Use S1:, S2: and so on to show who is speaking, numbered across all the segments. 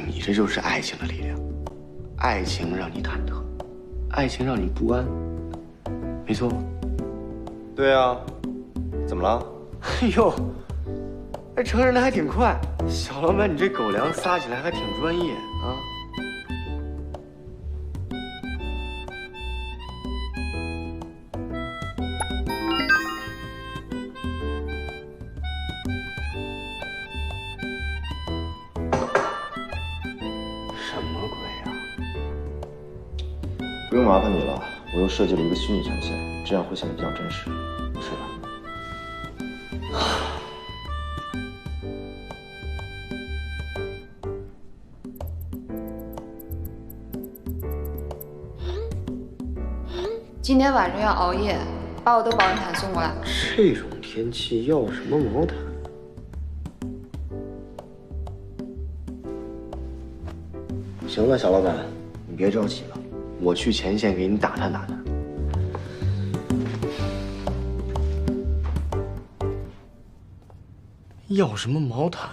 S1: 你这就是爱情的力量，爱情让你忐忑，爱情让你不安，没错。
S2: 对啊，怎么了？
S1: 哎呦，哎，承认的还挺快。小老板，你这狗粮撒起来还挺专业啊。什么鬼啊？
S2: 不用麻烦你了，我又设计了一个虚拟权限，这样会显得比较真实，是吧？
S3: 今天晚上要熬夜，把我的保温毯送过来。
S1: 这种天气要什么毛毯？行了，小老板，你别着急了，我去前线给你打探打探。要什么毛毯？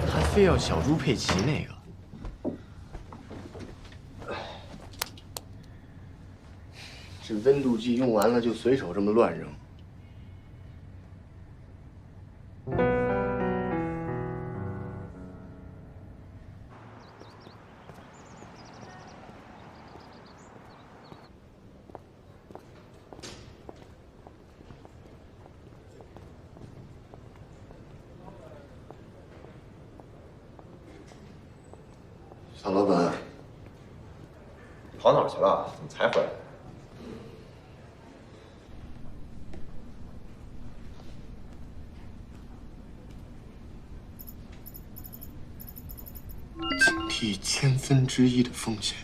S1: 还非要小猪佩奇那个？这温度计用完了就随手这么乱扔。小老板，
S2: 跑哪儿去了？怎么才回来？
S1: 警惕1/1000的风险，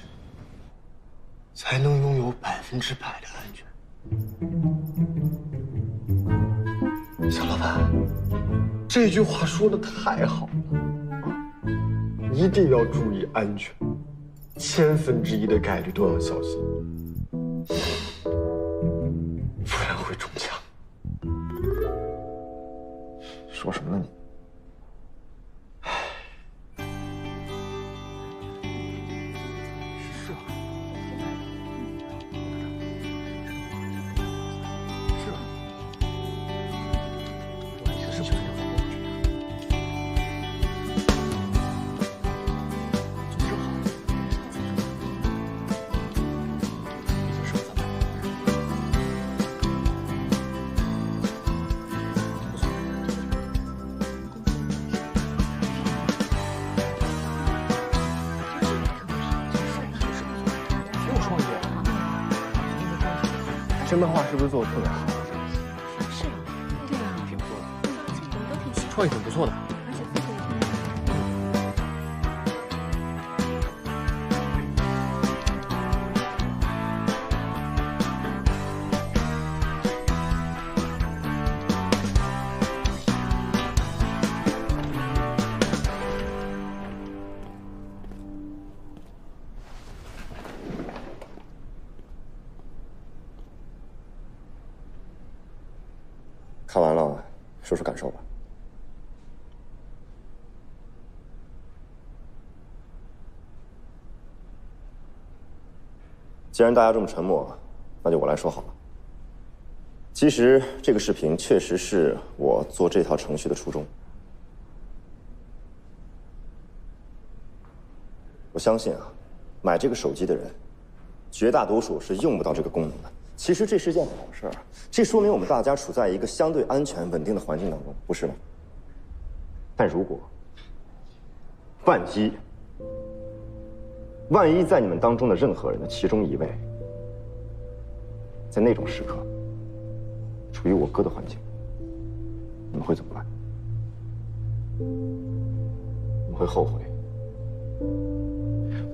S1: 才能拥有100%的安全。小老板，这句话说的太好了，一定要注意安全，1/1000的概率都要小心，不然会中枪。
S2: 说什么呢你？
S1: 这漫画是不是做的特别好？
S4: 是啊，对啊，
S1: 挺不错的，
S4: 大家都挺喜欢，
S1: 创意挺不错的。
S4: 而且风格也挺
S2: 看完了，说说感受吧。既然大家这么沉默，那就我来说好了。其实这个视频确实是我做这套程序的初衷。我相信啊，买这个手机的人，绝大多数是用不到这个功能的。其实这是件好事儿，这说明我们大家处在一个相对安全、稳定的环境当中，不是吗？但如果万一在你们当中的任何人的其中一位，在那种时刻处于我哥的环境，你们会怎么办？你们会后悔，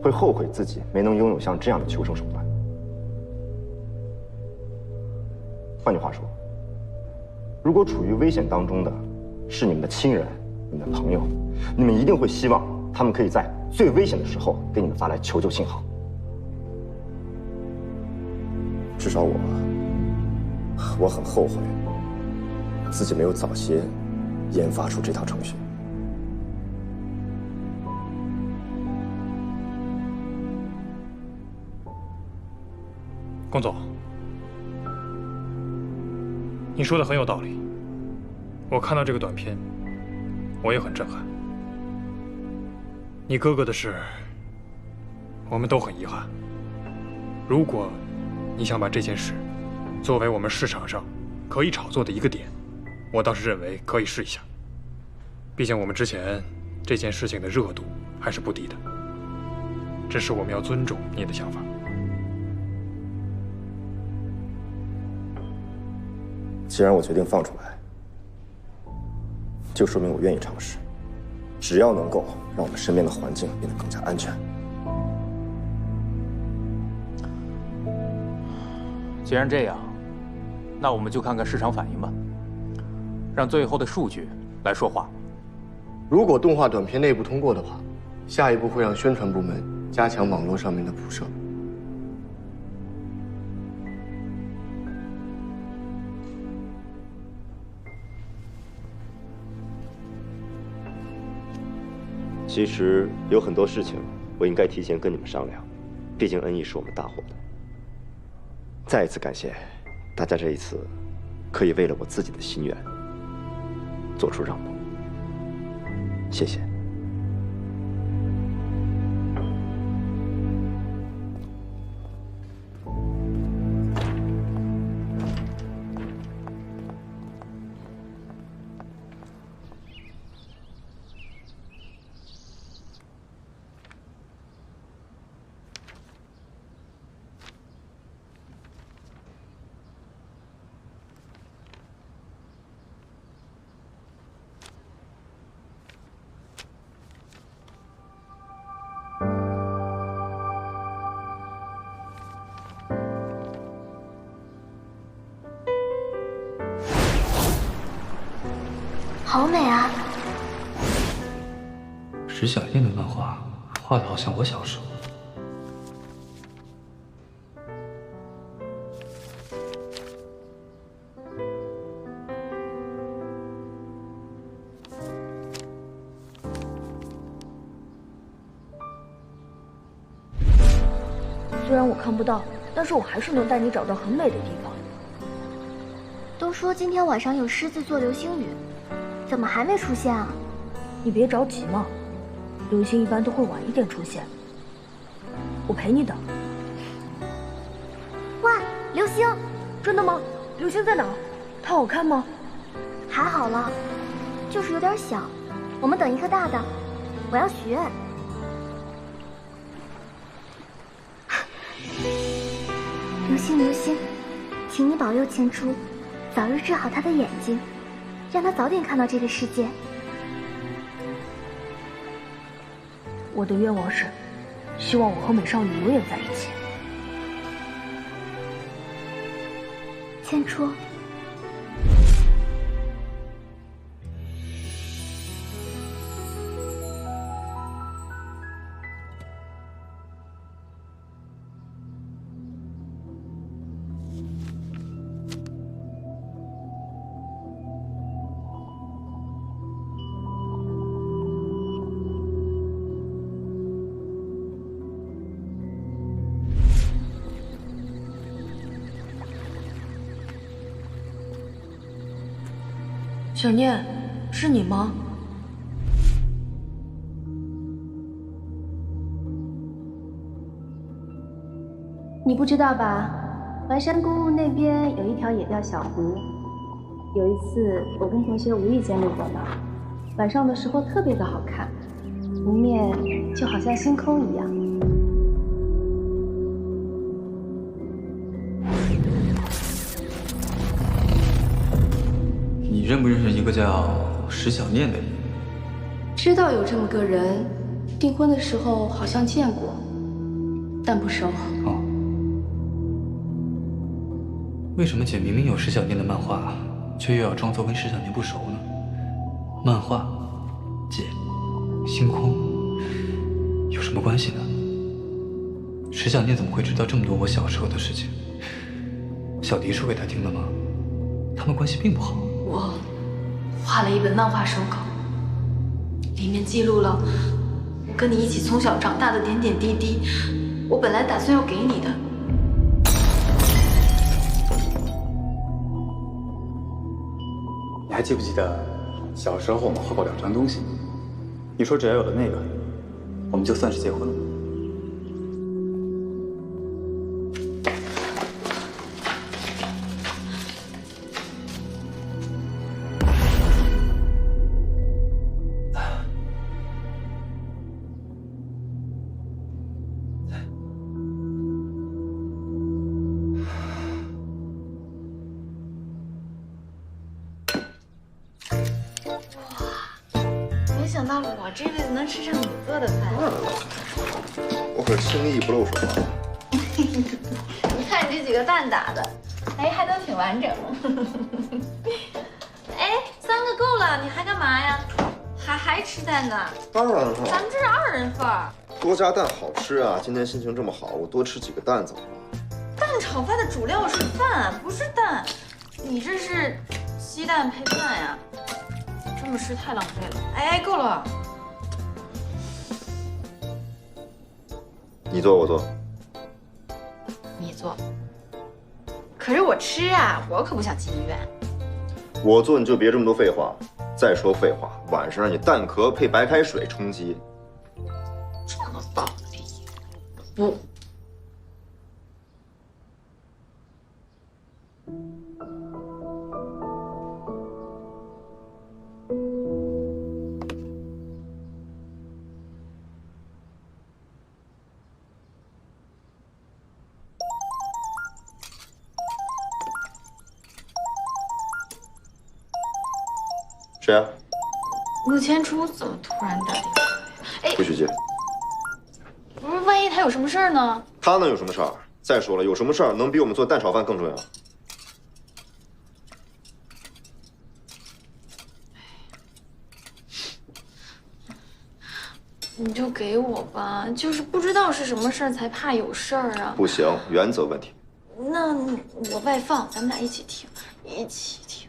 S2: 会后悔自己没能拥有像这样的求生手段。换句话说，如果处于危险当中的是你们的亲人、你们的朋友，你们一定会希望他们可以在最危险的时候给你们发来求救信号。至少我很后悔自己没有早些研发出这套程序。
S5: 龚总，你说的很有道理。我看到这个短片，我也很震撼。你哥哥的事，我们都很遗憾。如果你想把这件事作为我们市场上可以炒作的一个点，我倒是认为可以试一下。毕竟我们之前这件事情的热度还是不低的。只是我们要尊重你的想法。
S2: 既然我决定放出来，就说明我愿意尝试，只要能够让我们身边的环境变得更加安全。
S6: 既然这样，那我们就看看市场反应吧，让最后的数据来说话。
S1: 如果动画短片内部通过的话，下一步会让宣传部门加强网络上面的铺设。
S2: 其实有很多事情我应该提前跟你们商量，毕竟恩义是我们大伙的。再一次感谢大家这一次可以为了我自己的心愿做出让步，谢谢。
S7: 好美啊！
S8: 石小燕的漫画画的好像我小时候。
S4: 虽然我看不到，但是我还是能带你找到很美的地方。
S7: 都说今天晚上有狮子座流星雨，怎么还没出现啊？
S4: 你别着急嘛，流星一般都会晚一点出现。我陪你的。
S7: 哇，流星！
S4: 真的吗？流星在哪？它好看吗？
S7: 还好了，就是有点小。我们等一颗大的，我要许愿。流星，流星，请你保佑千初，早日治好他的眼睛，让他早点看到这个世界。
S4: 我的愿望是，希望我和美少女永远在一起。
S7: 千初。
S4: 小念，是你吗？
S9: 你不知道吧？环山公路那边有一条野钓小湖，有一次我跟同学无意间路过那儿，晚上的时候特别的好看，湖面就好像星空一样。
S8: 你认不认识一个叫石小念的人？
S9: 知道有这么个人，订婚的时候好像见过，但不熟。
S8: 哦。为什么姐明明有石小念的漫画，却又要装作跟石小念不熟呢？漫画、姐、星空有什么关系呢？石小念怎么会知道这么多我小时候的事情？小迪说给他听的吗？他们关系并不好。
S9: 我画了一本漫画手稿，里面记录了我跟你一起从小长大的点点滴滴。我本来打算要给你的。
S10: 还记不记得小时候我们画过2张东西？你说只要有了那个，我们就算是结婚了。
S3: 没想到我这辈子能吃上你做的饭。
S2: 我可轻易不露手啊。
S3: 你看你这几个蛋打的，哎，还都挺完整。哎，3个够了，你还干嘛呀？还吃蛋呢？
S2: 当然了，
S3: 咱们这是2人份儿。
S2: 多加蛋好吃啊！今天心情这么好，我多吃几个蛋怎么了？
S3: 蛋炒饭的主料是饭，不是蛋。你这是鸡蛋配饭呀？这么吃太浪费了。哎，够了。
S2: 你做我做。
S3: 你做。可是我吃啊，我可不想进医院。
S2: 我做你就别这么多废话。再说废话，晚上让你蛋壳配白开水充饥。
S3: 这么棒的理由，不。
S2: 谁啊？
S3: 陆千初怎么突然打电话呀？哎，
S2: 不许接。
S3: 不是，万一他有什么事儿呢？
S2: 他能有什么事儿？再说了，有什么事儿能比我们做蛋炒饭更重要？
S3: 你就给我吧，就是不知道是什么事儿，才怕有事儿啊。
S2: 不行，原则问题。
S3: 那我外放，咱们俩一起听，一起听。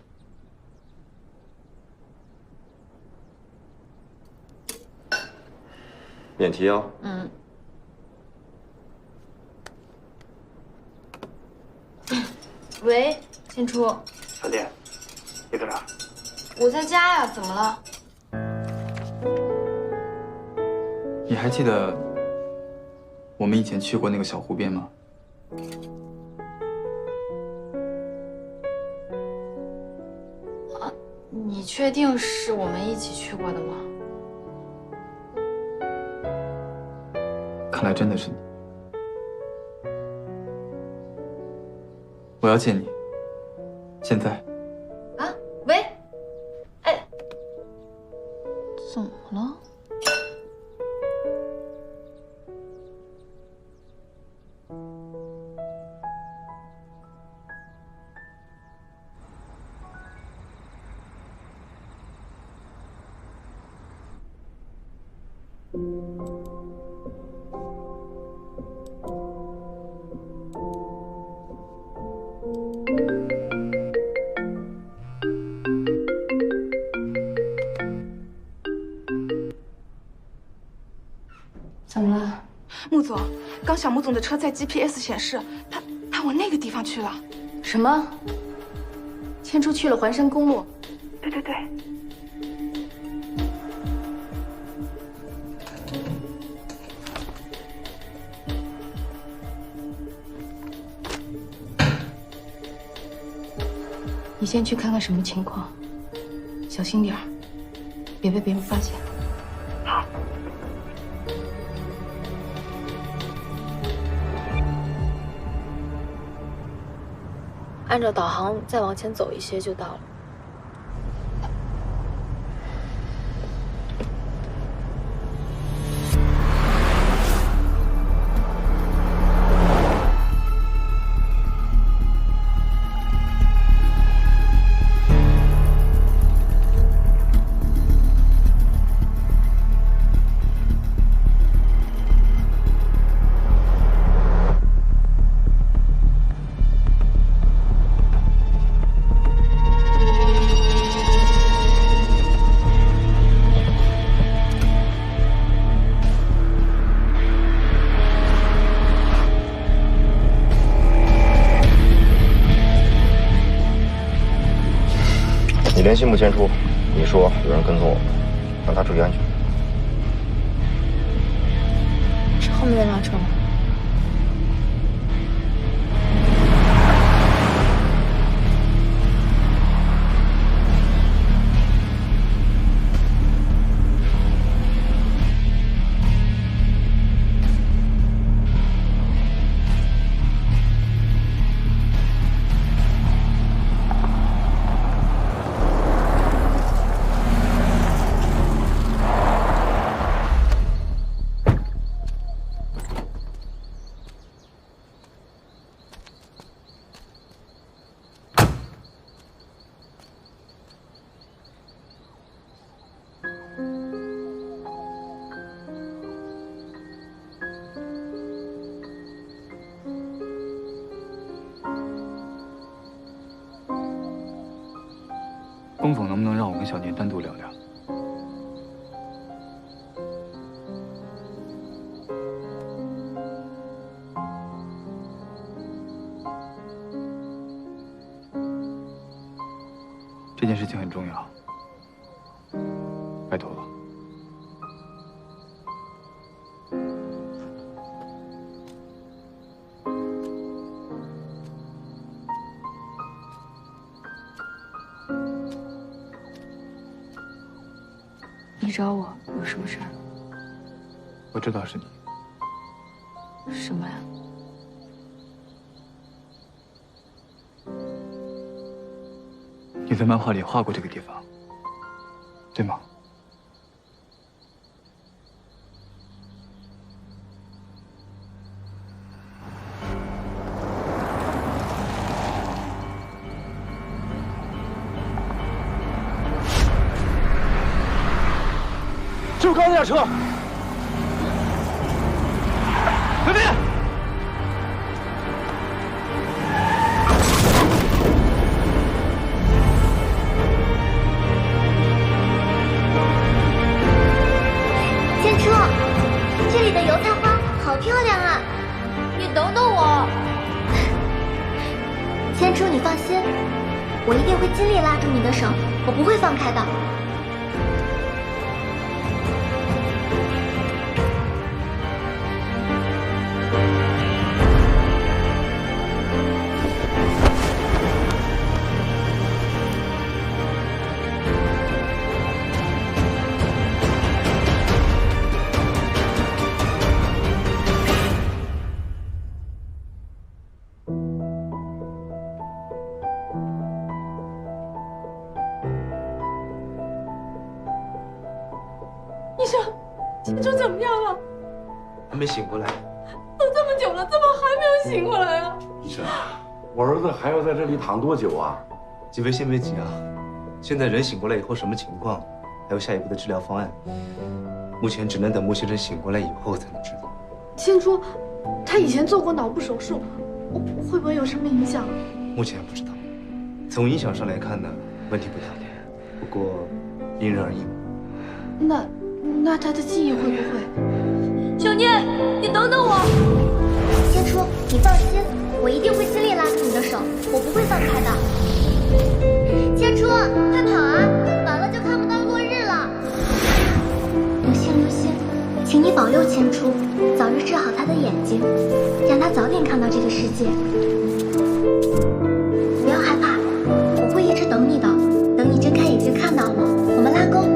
S2: 免提啊。
S3: 嗯。喂，千初。
S10: 小弟，你在哪？
S3: 我在家呀，怎么了？
S8: 你还记得我们以前去过那个小湖边吗？
S3: 啊，你确定是我们一起去过的吗？
S8: 看来真的是你。我要见你，现在。
S3: 啊，喂，哎，怎么了？怎么了？
S11: 穆总，刚小穆总的车在 GPS 显示，他往那个地方去了。
S3: 什么？千初去了环山公路？
S11: 对对对。
S9: 你先去看看什么情况，小心点儿，别被别人发现。
S11: 好。
S4: 按照导航再往前走一些就到了。
S2: 联系穆千初，你说有人跟踪我们，让他注意安全。
S3: 是后面那辆车吗？
S8: 龚总能不能让我跟小年单独聊聊？这件事情很重要，拜托了。
S9: 你找我有什么事儿？
S8: 我知道是你。
S9: 什么呀？
S8: 你在漫画里画过这个地方，对吗？
S12: 就是刚那辆车，别别！
S7: 千初，这里的油菜花好漂亮啊！
S3: 你等等我。
S7: 千初，你放心，我一定会尽力拉住你的手，我不会放开的。
S11: 医生，千初怎么样了？
S13: 还没醒过来。
S11: 都这么久了，怎么还没有醒过来啊？
S13: 医生，我儿子还要在这里躺多久啊？
S14: 几位先别急啊，现在人醒过来以后什么情况，还有下一步的治疗方案，目前只能等穆先生醒过来以后才能知道。
S11: 千初，他以前做过脑部手术，会不会有什么影响？
S14: 目前还不知道，从影响上来看呢，问题不大，不过因人而异。
S11: 那他的记忆会不会？
S3: 小念，你等等我。
S7: 千初，你放心，我一定会尽力拉住你的手，我不会放开的。千初，快跑啊！晚了就看不到落日了。流星，流星，请你保佑千初，早日治好他的眼睛，让他早点看到这个世界。不要害怕，我会一直等你的，等你睁开眼睛看到我，我们拉钩。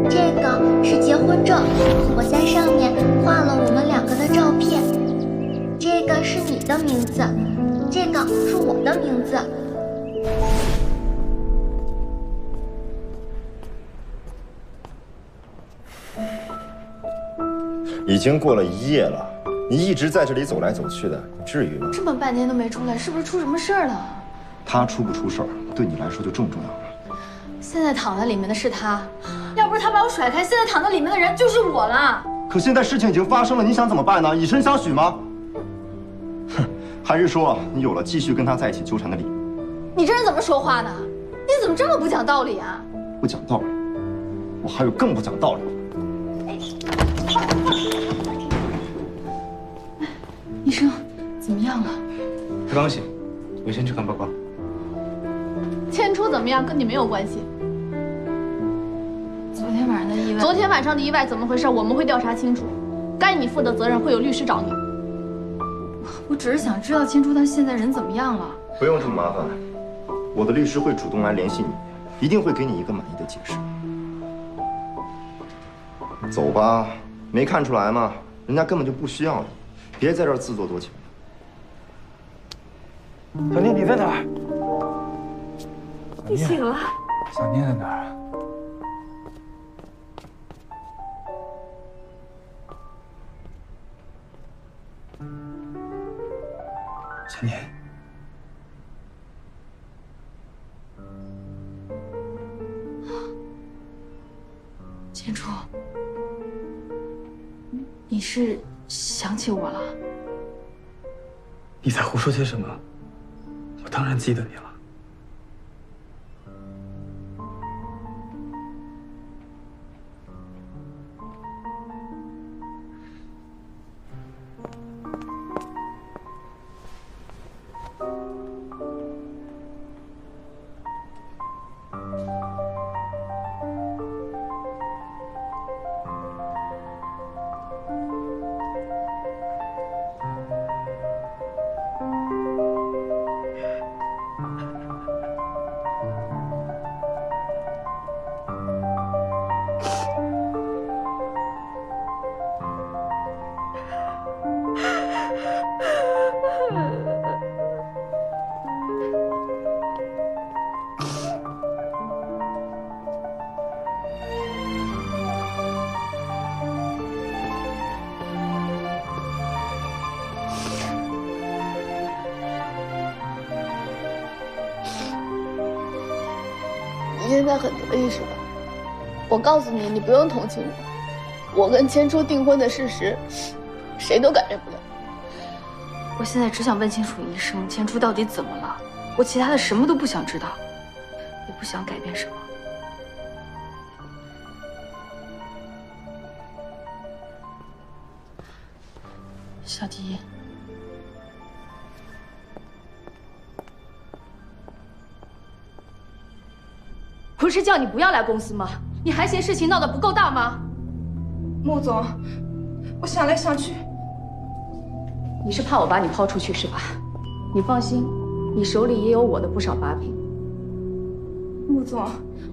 S7: 这个是结婚证，我在上面画了我们两个的照片。这个是你的名字，这个是我的名字。
S2: 已经过了1夜了，你一直在这里走来走去的，至于吗？
S11: 这么半天都没出来，是不是出什么事儿了？
S2: 他出不出事儿，对你来说就重不重要了？
S3: 现在躺在里面的是他，要不是他把我甩开，现在躺在里面的人就是我了。
S2: 可现在事情已经发生了，你想怎么办呢？以身相许吗？哼，还是说你有了继续跟他在一起纠缠的理由？
S3: 你这人怎么说话呢？你怎么这么不讲道理啊？
S2: 不讲道理，我还有更不讲道理的。
S11: 医生，怎么样了？
S14: 他刚醒，我先去看报告。
S11: 千初
S9: 怎么样跟你没有关系。
S3: 昨天晚上的意外，
S9: 昨天晚上的意外怎么回事？我们会调查清楚，该你负的责任会有律师找你。
S3: 我只是想知道千初他现在人怎么样了。
S2: 不用这么麻烦，我的律师会主动来联系你，一定会给你一个满意的解释。走吧，没看出来吗？人家根本就不需要你，别在这儿自作多情。
S12: 小念，你在哪儿？
S11: 你醒了。
S12: 小念在哪儿啊？小念。
S3: 千初，你是想起我了？
S8: 你在胡说些什么？我当然记得你了。
S9: 你现在很得意是吧？我告诉你，你不用同情我，我跟千初订婚的事实，谁都改变不了。
S3: 我现在只想问清楚一声，千初到底怎么了？我其他的什么都不想知道，也不想改变什么。小迪，
S9: 不是叫你不要来公司吗？你还嫌事情闹得不够大吗？
S11: 穆总，我想来想去，
S9: 你是怕我把你抛出去是吧？你放心，你手里也有我的不少把柄。
S11: 穆总，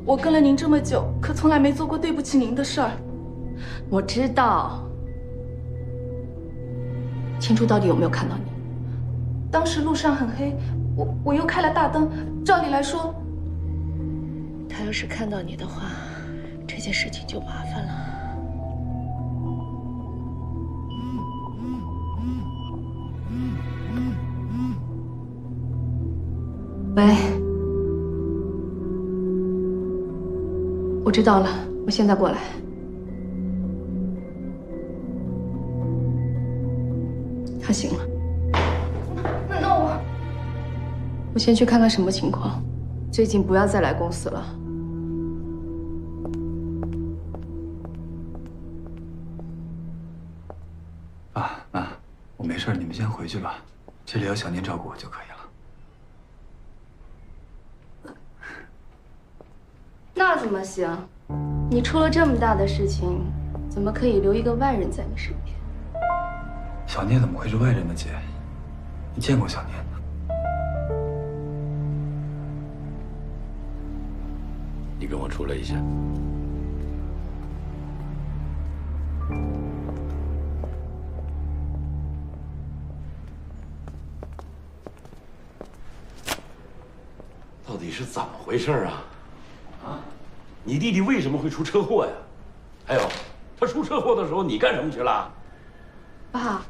S11: 我跟了您这么久，可从来没做过对不起您的事儿。
S9: 我知道。千初到底有没有看到你？
S11: 当时路上很黑，我又开了大灯，照理来说，
S9: 他要是看到你的话，这件事情就麻烦了。喂，我知道了，我现在过来。他醒了。
S11: 那
S9: 我先去看看什么情况。最近不要再来公司了。
S8: 爸妈，我没事，你们先回去吧。这里有小念照顾我就可以了。
S9: 那怎么行？你出了这么大的事情，怎么可以留一个外人在你身边？
S8: 小念怎么会是外人呢，姐？你见过小念吗？
S13: 你跟我出来一下。到底是怎么回事啊？啊，你弟弟为什么会出车祸呀？还有，他出车祸的时候你干什么去了？
S9: 爸，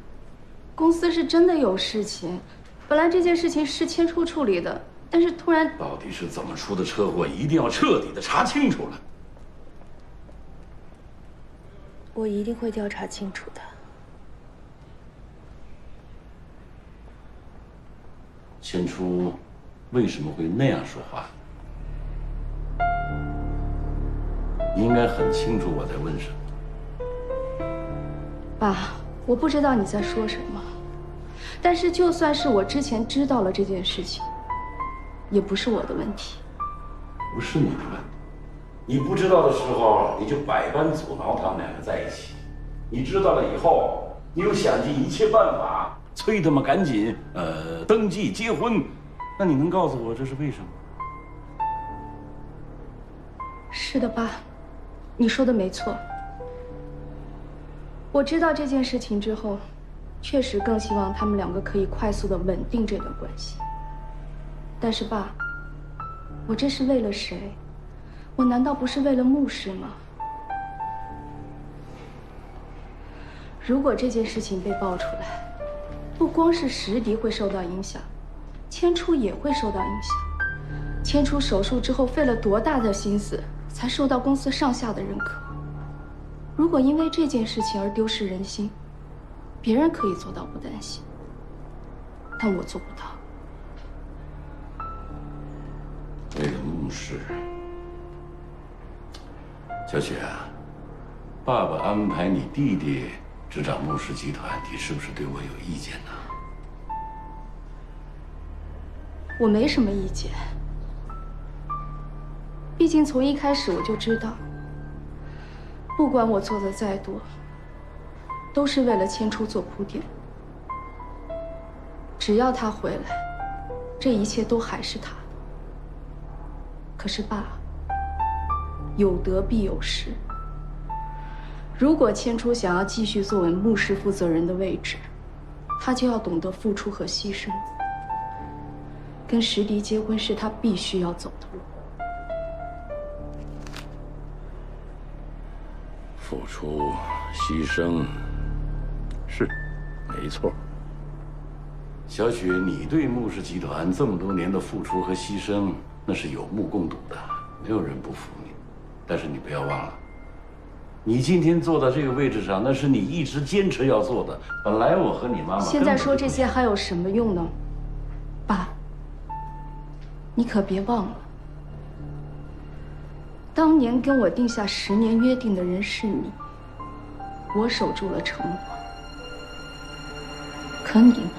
S9: 公司是真的有事情，本来这件事情是千初处理的，但是突然……
S13: 到底是怎么出的车祸？一定要彻底的查清楚了。
S4: 我一定会调查清楚的。
S13: 千初为什么会那样说话？你应该很清楚我在问什么。
S9: 爸，我不知道你在说什么，但是就算是我之前知道了这件事情，也不是我的问题。
S13: 不是你的问题。你不知道的时候，你就百般阻挠他们两个在一起；你知道了以后，你又想尽一切办法催他们赶紧登记结婚。那你能告诉我这是为什么？
S9: 是的，爸，你说的没错。我知道这件事情之后，确实更希望他们两个可以快速的稳定这段关系。但是爸，我这是为了谁？我难道不是为了牧师吗？如果这件事情被爆出来，不光是石迪会受到影响，千初也会受到影响。千初手术之后费了多大的心思，才受到公司上下的认可。如果因为这件事情而丢失人心，别人可以做到不担心，但我做不到。
S13: 为了牧师，小雪啊，爸爸安排你弟弟执掌牧氏集团，你是不是对我有意见呢？
S9: 我没什么意见，毕竟从一开始我就知道，不管我做的再多，都是为了千初做铺垫。只要他回来，这一切都还是他的。可是爸，有得必有失。如果千初想要继续坐稳牧师负责人的位置，他就要懂得付出和牺牲。跟石迪结婚是他必须要走的路。
S13: 付出、牺牲，是，没错。小雪，你对牧氏集团这么多年的付出和牺牲，那是有目共睹的，没有人不服你。但是你不要忘了，你今天坐到这个位置上，那是你一直坚持要做的。本来我和你妈妈
S9: 现在说这些还有什么用呢？爸，你可别忘了，当年跟我定下10年约定的人是你，我守住了承诺。可你呢？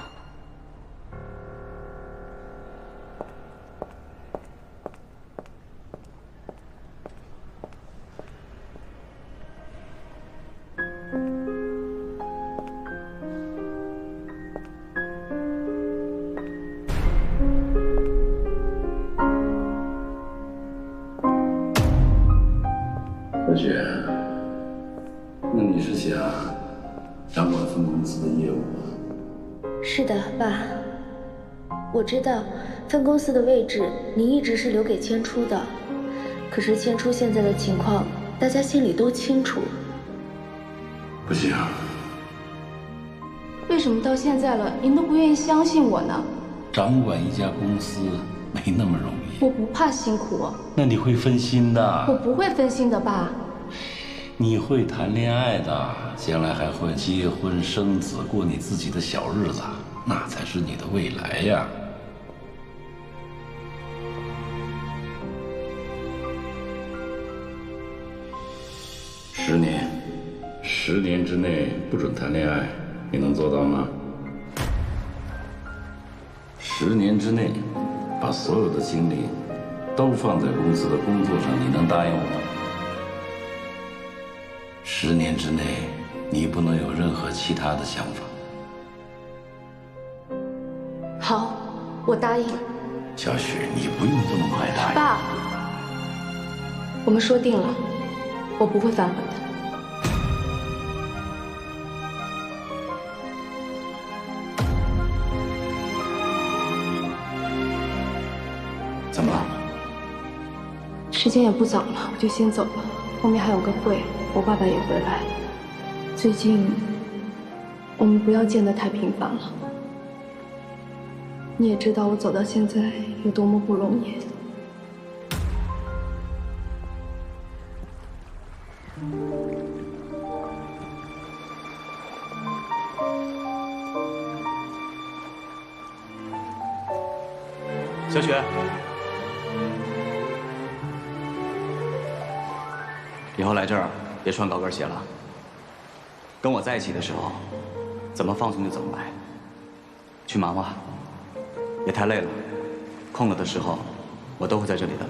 S13: 小雪，那你是想掌管分公司的业务吗？
S4: 是的，爸。我知道分公司的位置你一直是留给千初的，可是千初现在的情况，大家心里都清楚。
S13: 不行。
S9: 为什么到现在了，您都不愿意相信我呢？
S13: 掌管一家公司没那么容易。
S9: 我不怕辛苦。
S13: 那你会分心的。
S9: 我不会分心的，爸。
S13: 你会谈恋爱的，将来还会结婚生子，过你自己的小日子，那才是你的未来呀。10年之内不准谈恋爱，你能做到吗？10年之内，把所有的精力都放在公司的工作上，你能答应我吗？10年之内，你不能有任何其他的想法。
S9: 好，我答应。
S13: 小雪，你不用这么快答应。
S9: 爸，我们说定了，我不会反悔的。
S13: 怎么了？
S9: 时间也不早了，我就先走了。后面还有个会，我爸爸也回来。最近我们不要见得太频繁了。你也知道我走到现在有多么不容易。
S6: 小雪，以后来这儿别穿高跟鞋了。跟我在一起的时候，怎么放松就怎么来。去忙吧，也太累了。空了的时候，我都会在这里的。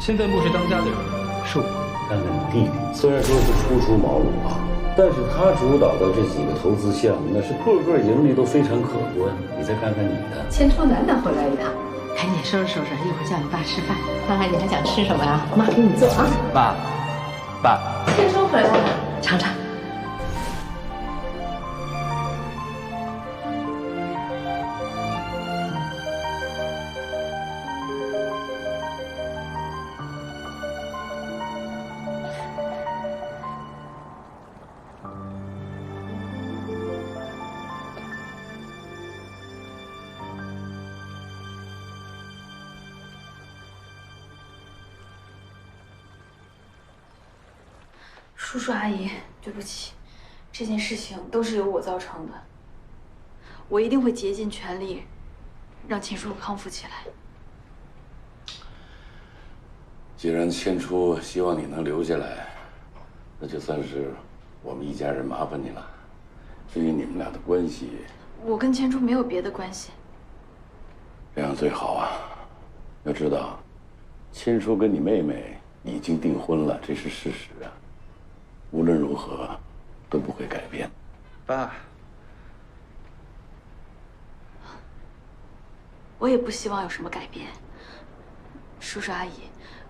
S8: 现在穆氏当家的人是我。
S13: 看看你弟弟，虽然说是初出茅庐啊，但是他主导的这几个投资项目，那是个个盈利都非常可观。你再看看你的，
S15: 千初难得回来一趟，赶紧收拾收拾，一会儿叫你爸吃饭。看看你还想吃什么呀？妈给你做啊。
S8: 爸，
S15: 千初回来了，尝尝。
S3: 叔叔阿姨，对不起，这件事情都是由我造成的。我一定会竭尽全力，让千叔康复起来。
S13: 既然千初希望你能留下来，那就算是我们一家人麻烦你了。至于你们俩的关系，
S3: 我跟千初没有别的关系。
S13: 这样最好啊。要知道，千初跟你妹妹已经订婚了，这是事实啊。无论如何，都不会改变。
S8: 爸，
S3: 我也不希望有什么改变。叔叔阿姨，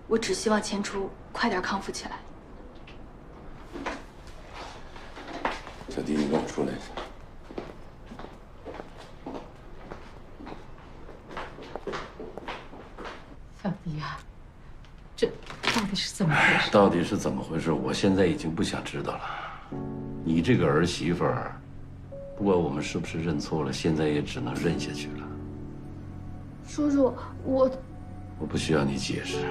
S3: 我只希望千初快点康复起来。
S13: 小迪，你跟我出来一下。
S15: 小迪啊，这到底是怎么回事？
S13: 到底是怎么回事？我现在已经不想知道了。你这个儿媳妇儿，不管我们是不是认错了，现在也只能认下去了。
S11: 叔叔，我
S13: 不需要你解释，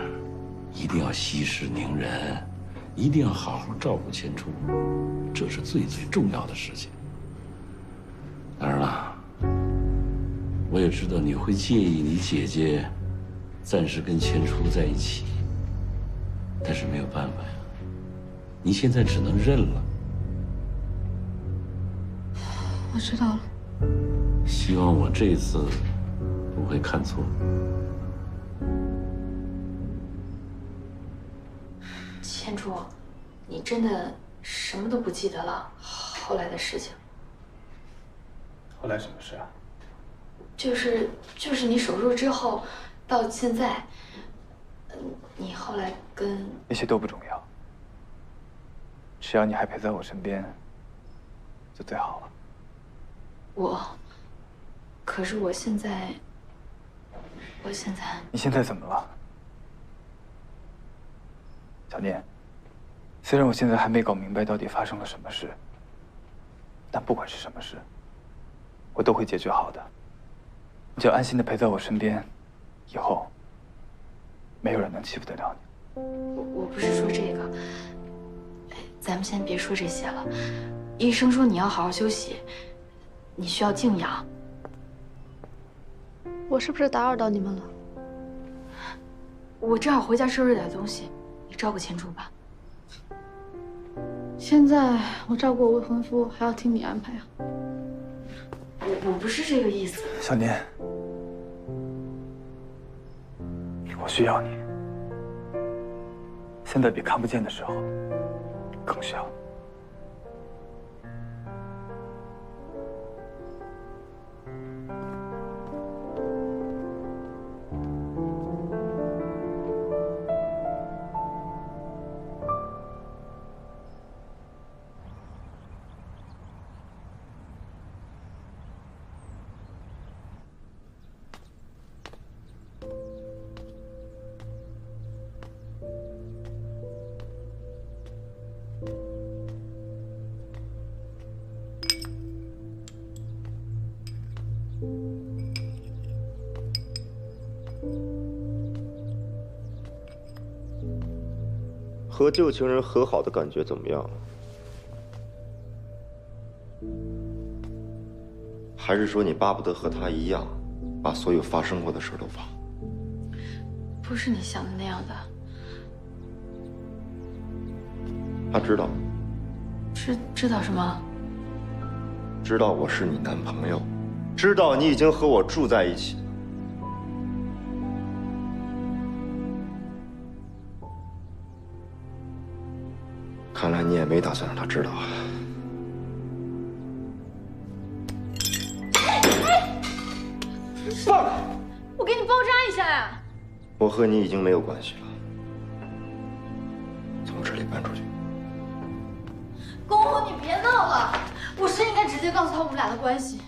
S13: 一定要息事宁人，一定要好好照顾千初，这是最重要的事情。当然了，我也知道你会介意你姐姐暂时跟千初在一起，但是没有办法呀，你现在只能认了。
S11: 我知道了。
S13: 希望我这次不会看错。
S3: 千初，你真的什么都不记得了？后来的事情？
S12: 后来什么事啊？
S3: 就是你手术之后，到现在，你后来跟……
S12: 那些都不重要，只要你还陪在我身边，就最好了。
S3: 可是我现在，
S12: 你现在怎么了，小念？虽然我现在还没搞明白到底发生了什么事，但不管是什么事，我都会解决好的。你就安心的陪在我身边，以后没有人能欺负得了你。
S3: 我不是说这个，咱们先别说这些了。医生说你要好好休息，你需要静养。
S11: 我是不是打扰到你们了？
S3: 我正好回家收拾点东西，你照顾千初吧。
S11: 现在我照顾未婚夫，还要听你安排啊？
S3: 我不是这个意思。
S12: 小念，我需要你，现在比看不见的时候更需要你。
S2: 和旧情人和好的感觉怎么样？还是说你巴不得和他一样，把所有发生过的事都忘？
S3: 不是你想的那样的。
S2: 他知道。
S3: 知道什么？
S2: 知道我是你男朋友，知道你已经和我住在一起。看来你也没打算让他知道啊。
S3: 放开！我给你包扎一下呀。
S2: 我和你已经没有关系了，从这里搬出去。
S3: 公公，你别闹了，我是应该直接告诉他我们俩的关系，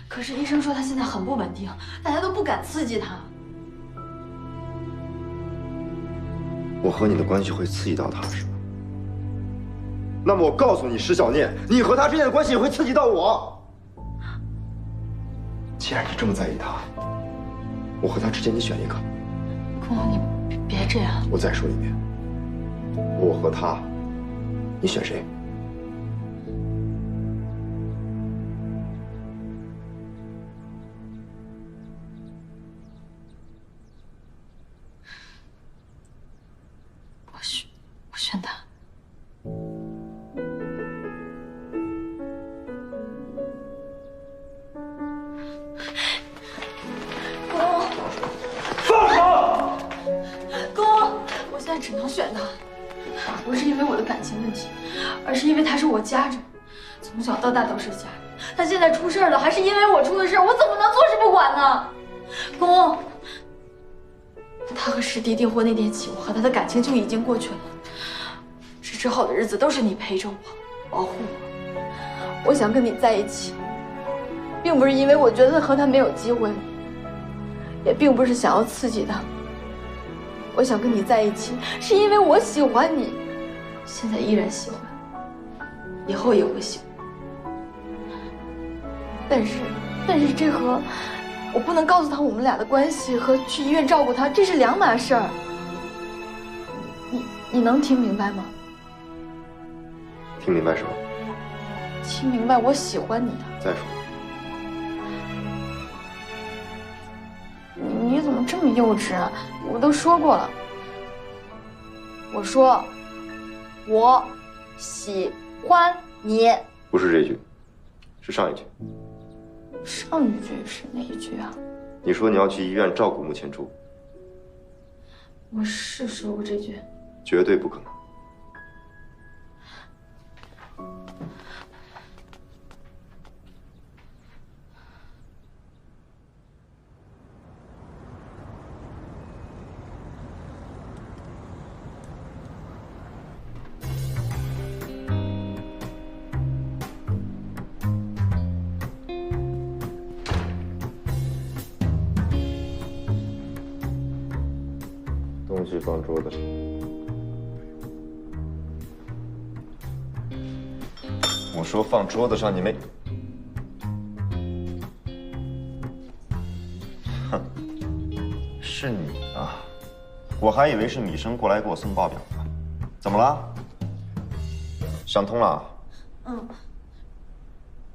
S3: 可是医生说他现在很不稳定，大家都不敢刺激他。
S2: 我和你的关系会刺激到他，是吗？那么我告诉你，石小念，你和他之间的关系也会刺激到我。既然你这么在意他，我和他之间你选一个。
S3: 公公，你别这样。
S2: 我再说一遍，我和他，你选谁？
S3: 我选他。公，
S12: 放手！
S3: 公，我现在只能选他，不是因为我的感情问题，而是因为他是我家人，从小到大都是家人。他现在出事了，还是因为我出的事，我怎么能坐视不管呢？公，他和师弟订婚那天起，我和他的感情就已经过去了。之后的日子都是你陪着我，保护我。我想跟你在一起，并不是因为我觉得和他没有机会，也并不是想要刺激他。我想跟你在一起，是因为我喜欢你，现在依然喜欢，以后也会喜欢。但是这和我不能告诉他我们俩的关系和去医院照顾他，这是两码事儿。你能听明白吗？
S2: 听明白什么？
S3: 听明白我喜欢你的。
S2: 再说。
S3: 你怎么这么幼稚啊？我都说过了。我说，我喜欢你。
S2: 不是这一句，是上一句。
S3: 上一句是哪一句啊？
S2: 你说你要去医院照顾穆千初。
S3: 我是说过这句。
S2: 绝对不可能。东西放桌子上。我说放桌子上，你没……哼，是你啊！我还以为是米生过来给我送报表呢。怎么了？想通了？
S3: 嗯。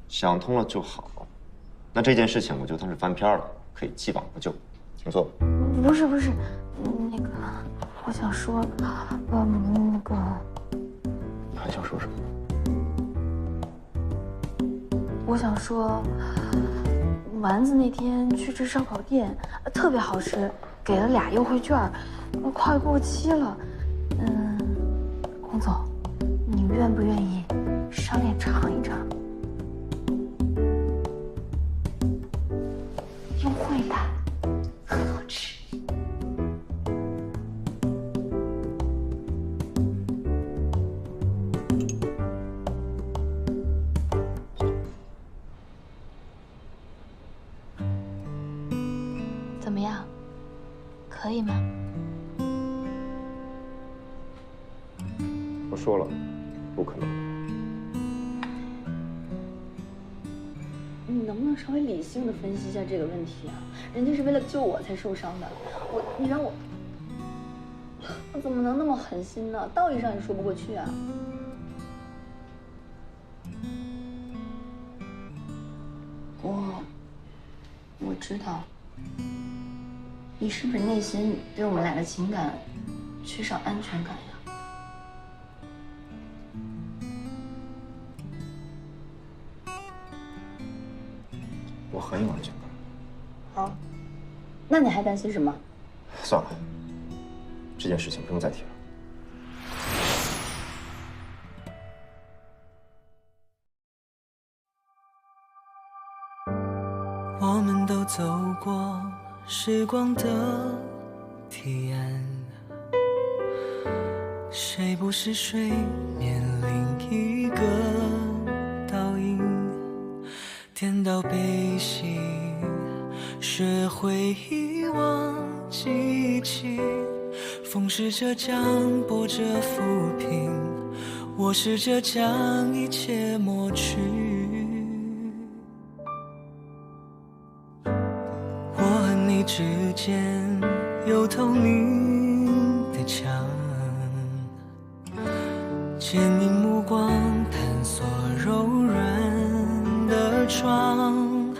S2: 想通了就好。那这件事情我就当是翻篇了，可以既往不咎。请坐。
S3: 不是，那个，我想说，那个。
S2: 你还想说什么？
S3: 我想说，丸子那天去吃烧烤店，特别好吃，给了2优惠券，快过期了。龚总，你愿不愿意商量尝一尝？优惠的，很好吃。怎么样？可以吗？
S2: 我说了，不可能。
S3: 你能不能稍微理性的分析一下这个问题啊？人家是为了救我才受伤的，你让我怎么能那么狠心呢？道理上也说不过去啊。我知道，你是不是内心对我们俩的情感缺少安全感呀？
S2: 我很有安全感。
S3: 好，那你还担心什么？
S2: 算了，这件事情不用再提了。
S16: 过时光的提案，谁不是睡眠另一个倒影？颠倒悲喜，学会遗忘记起，风试着将波折抚平，我试着将一切抹去。我和你之间有透明的墙，坚硬目光探索柔软的窗，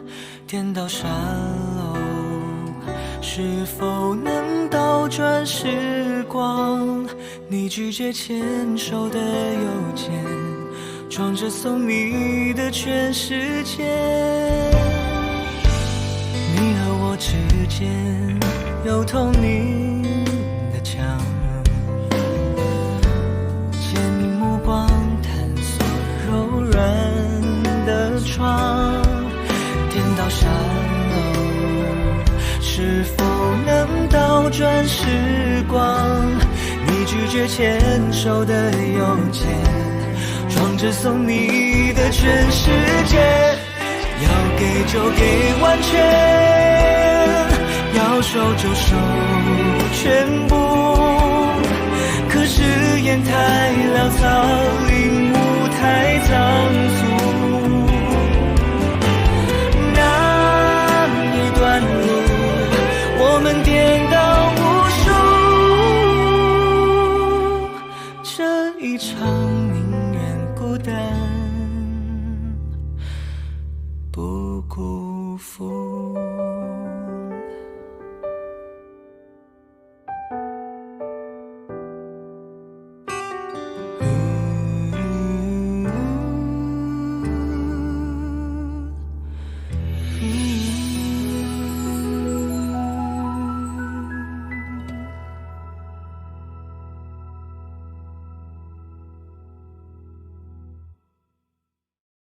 S16: 颠倒沙漏，是否能倒转时光？你拒绝牵手的邮件，装着送你的全世界。你和我之间有透明的墙，坚硬目光探索柔软的窗，颠倒沙漏，是否能倒转时光？你拒绝牵手的邮件，装着送你的全世界。要给就给完全，要收就收全部。可是烟太潦草，令舞太脏。